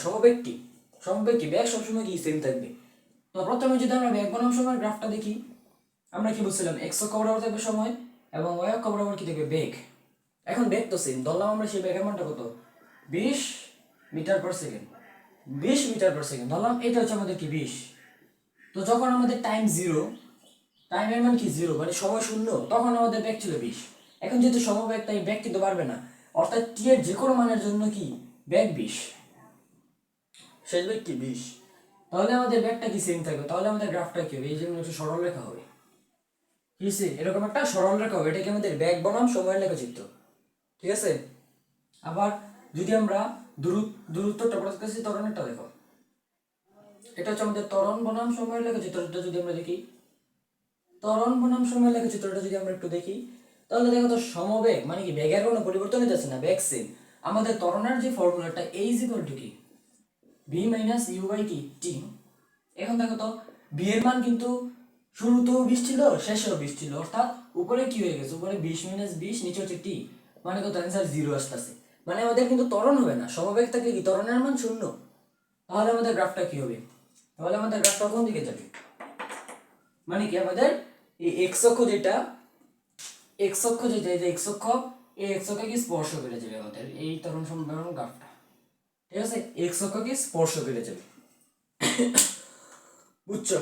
সমবেগ কি? সমবেগ কি? বেগ সবসময় কি সেম থাকবে। তো প্রথমে যদি আমরা বেগ বনাম সময়ের গ্রাফটা দেখি, আমরা কি বলছিলাম এক্স অক্ষ বরাবর থাকবে সময় এবং ওয়াই অক্ষ বরাবর কি থাকবে বেগ। এখন বেগ তো সেম, ধরলাম আমরা সেই বেগের মানটা কত 20 metre per second, 20 metre per second ধরলাম, এটা হচ্ছে আমাদের কি 20। তো যখন আমাদের টাইম জিরো, টাইমের মান কি জিরো মানে সময় শূন্য, তখন আমাদের বেগ ছিল 20। এখন যেহেতু সমবেগ তাই বেগ কিন্তু বাড়বে না, অর্থাৎ টি এর যে কোনো মানের জন্য কি বেগ 20, শেষ বেগ কি 20। তাহলে আমাদের বেগটা কি সেম থাকবে, তাহলে আমাদের গ্রাফটা কি হবে, এই জন্য একটা সরল রেখা হবে। কি এরকম একটা সরল রেখা হবে, এটাকে আমাদের বেগ বনাম সময়ের লেখচিত্র। ঠিক আছে। আবার যদি আমরা দূরত্বটা প্রকাশ করছি ত্বরণেরটা দেখো, এটা হচ্ছে আমাদের ত্বরণ বনাম সময়ের লেখচিত্রটা। যদি আমরা দেখি ত্বরণ বনাম সময়ের লেখচিত্রটা যদি আমরা একটু দেখি, তাহলে দেখো তো সমবেগ মানে কি বেগের কোনো পরিবর্তন হইতেছে না, বেগ সেম। আমাদের ত্বরণের যে ফর্মুলাটা a = কি v - u / t। এখন দেখো তো b এর মান কিন্তু শুরুতেও 20 ছিল, শেষেও 20 ছিল, অর্থাৎ উপরে কি হয়ে গেছে, উপরে 20 - 20, নিচে হচ্ছে t, মানে কত অ্যান্সার 0 আসতেছে। মানে আমাদের কিন্তু ত্বরণ হবে না, সমবেগ থাকলে কি ত্বরণের মান 0। তাহলে আমাদের গ্রাফটা কি হবে, তাহলে আমাদের গ্রাফটা কোন দিকে যাবে, মানে কি আমাদের এই এক্স অক্ষ যেটা, এক্স অক্ষ যেটা, এই যে এক্স অক্ষ, এই এক্স অক্ষকে স্পর্শ করে যাবে আমাদের এই ত্বরণ সমীকরণ গ্রাফটা। ঠিক আছে, এক্স অক্ষকে স্পর্শ করে যাবে, বুঝছো?